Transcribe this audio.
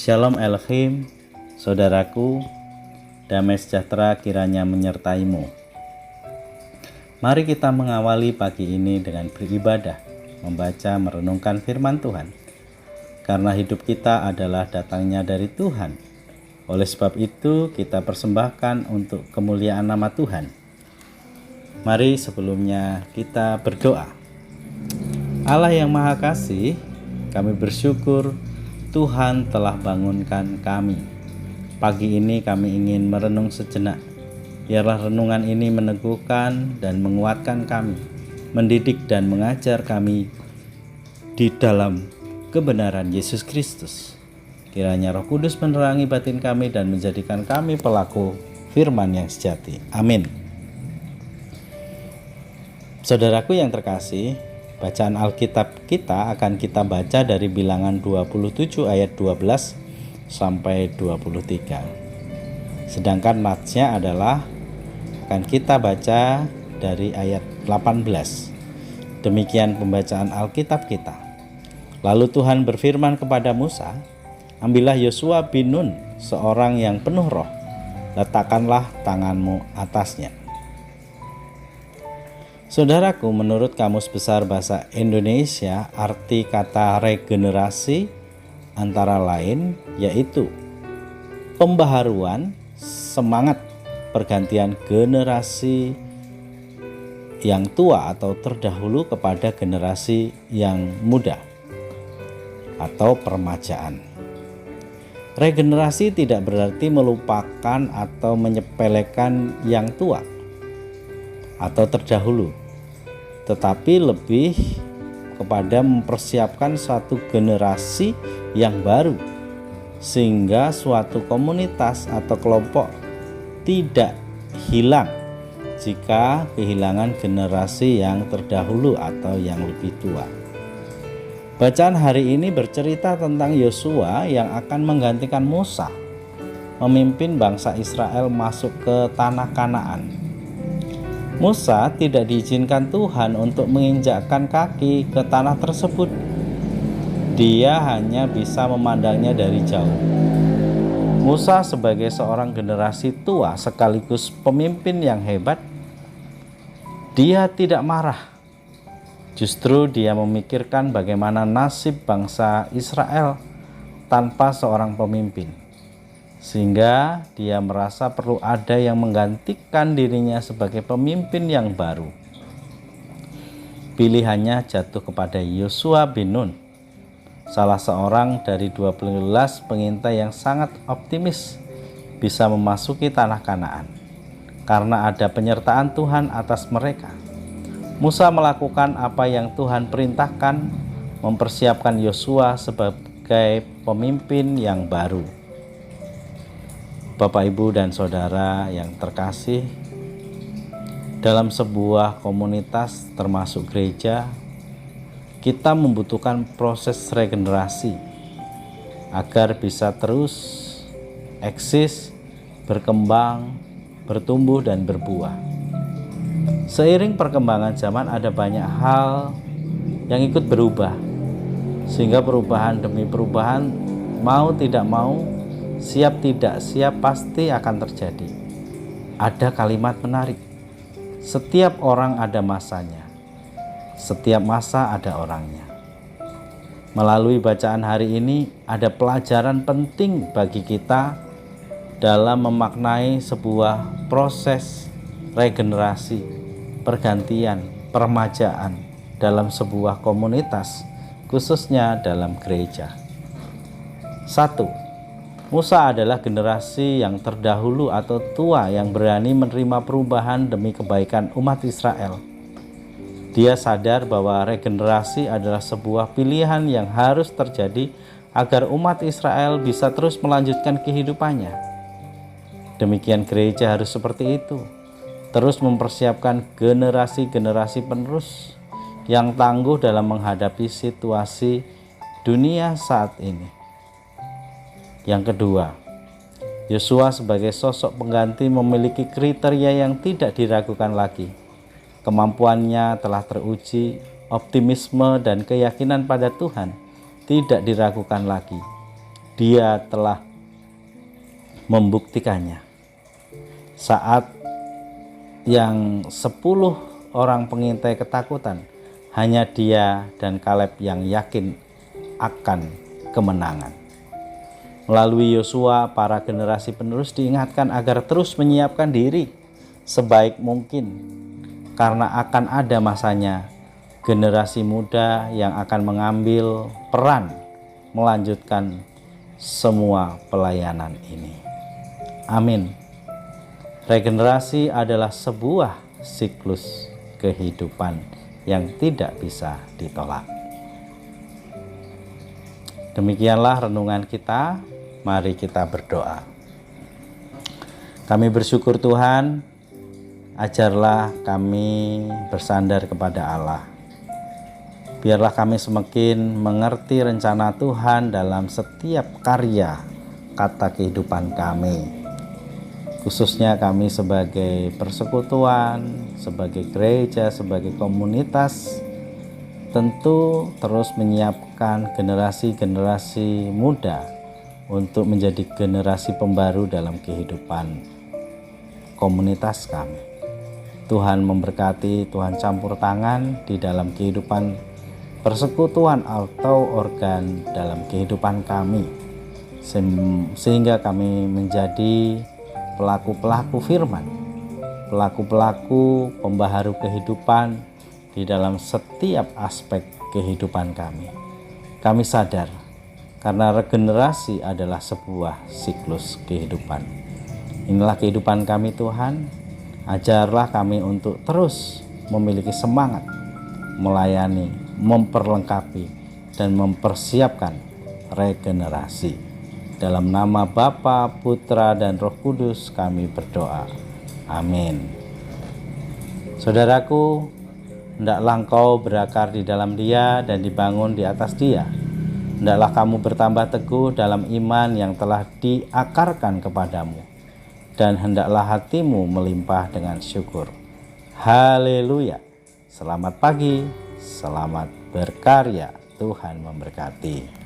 Shalom Elohim, saudaraku, damai sejahtera kiranya menyertaimu. Mari kita mengawali pagi ini dengan beribadah, membaca merenungkan firman Tuhan. Karena hidup kita adalah datangnya dari Tuhan. Oleh sebab itu kita persembahkan untuk kemuliaan nama Tuhan. Mari sebelumnya kita berdoa. Allah yang Maha Kasih, kami bersyukur Tuhan telah bangunkan kami. Pagi ini kami ingin merenung sejenak. Biarlah renungan ini meneguhkan dan menguatkan kami, mendidik dan mengajar kami di dalam kebenaran Yesus Kristus. Kiranya Roh Kudus menerangi batin kami dan menjadikan kami pelaku firman yang sejati. Amin. Saudaraku yang terkasih, bacaan Alkitab kita akan kita baca dari Bilangan 27 ayat 12 sampai 23. Sedangkan natsnya adalah akan kita baca dari ayat 18. Demikian pembacaan Alkitab kita. Lalu Tuhan berfirman kepada Musa, "Ambillah Yosua bin Nun, seorang yang penuh roh, letakkanlah tanganmu atasnya." Saudaraku, menurut Kamus Besar Bahasa Indonesia, arti kata regenerasi antara lain yaitu pembaharuan, semangat, pergantian generasi yang tua atau terdahulu kepada generasi yang muda atau permajaan. Regenerasi tidak berarti melupakan atau menyepelekan yang tua atau terdahulu, tetapi lebih kepada mempersiapkan suatu generasi yang baru, sehingga suatu komunitas atau kelompok tidak hilang jika kehilangan generasi yang terdahulu atau yang lebih tua. Bacaan hari ini bercerita tentang Yosua yang akan menggantikan Musa memimpin bangsa Israel masuk ke tanah Kanaan. Musa tidak diizinkan Tuhan untuk menginjakkan kaki ke tanah tersebut. Dia hanya bisa memandangnya dari jauh. Musa sebagai seorang generasi tua sekaligus pemimpin yang hebat, dia tidak marah. Justru dia memikirkan bagaimana nasib bangsa Israel tanpa seorang pemimpin. Sehingga dia merasa perlu ada yang menggantikan dirinya sebagai pemimpin yang baru. Pilihannya jatuh kepada Yosua bin Nun, salah seorang dari 12 pengintai yang sangat optimis bisa memasuki tanah Kanaan karena ada penyertaan Tuhan atas mereka. Musa melakukan apa yang Tuhan perintahkan, mempersiapkan Yosua sebagai pemimpin yang baru. Bapak, Ibu, dan Saudara yang terkasih, dalam sebuah komunitas termasuk gereja, kita membutuhkan proses regenerasi agar bisa terus eksis, berkembang, bertumbuh, dan berbuah. Seiring perkembangan zaman ada banyak hal yang ikut berubah, sehingga perubahan demi perubahan, mau tidak mau, siap tidak siap pasti akan terjadi. Ada kalimat menarik, setiap orang ada masanya, setiap masa ada orangnya. Melalui bacaan hari ini ada pelajaran penting bagi kita dalam memaknai sebuah proses regenerasi, pergantian, permajaan dalam sebuah komunitas, khususnya dalam gereja. 1. Musa adalah generasi yang terdahulu atau tua yang berani menerima perubahan demi kebaikan umat Israel. Dia sadar bahwa regenerasi adalah sebuah pilihan yang harus terjadi agar umat Israel bisa terus melanjutkan kehidupannya. Demikian gereja harus seperti itu, terus mempersiapkan generasi-generasi penerus yang tangguh dalam menghadapi situasi dunia saat ini. Yang kedua, Yosua sebagai sosok pengganti memiliki kriteria yang tidak diragukan lagi. Kemampuannya telah teruji, optimisme dan keyakinan pada Tuhan tidak diragukan lagi. Dia telah membuktikannya. Saat yang 10 orang pengintai ketakutan, hanya dia dan Kaleb yang yakin akan kemenangan. Melalui Yosua, para generasi penerus diingatkan agar terus menyiapkan diri sebaik mungkin, karena akan ada masanya generasi muda yang akan mengambil peran melanjutkan semua pelayanan ini. Amin. Regenerasi adalah sebuah siklus kehidupan yang tidak bisa ditolak. Demikianlah renungan kita. Mari kita berdoa. Kami bersyukur Tuhan, ajarlah kami bersandar kepada Allah. Biarlah kami semakin mengerti rencana Tuhan dalam setiap karya kata kehidupan kami. Khususnya kami sebagai persekutuan, sebagai gereja, sebagai komunitas, tentu terus menyiapkan generasi-generasi muda untuk menjadi generasi pembaru dalam kehidupan komunitas kami. Tuhan memberkati, Tuhan campur tangan di dalam kehidupan persekutuan atau organ dalam kehidupan kami, sehingga kami menjadi pelaku-pelaku firman, pelaku-pelaku pembaharu kehidupan di dalam setiap aspek kehidupan kami. Kami sadar karena regenerasi adalah sebuah siklus kehidupan. Inilah kehidupan kami Tuhan. Ajarlah kami untuk terus memiliki semangat melayani, memperlengkapi, dan mempersiapkan regenerasi. Dalam nama Bapa, Putra, dan Roh Kudus kami berdoa. Amin. Saudaraku, hendaklah engkau berakar di dalam Dia dan dibangun di atas Dia. Hendaklah kamu bertambah teguh dalam iman yang telah diakarkan kepadamu, dan hendaklah hatimu melimpah dengan syukur. Haleluya. Selamat pagi, selamat berkarya. Tuhan memberkati.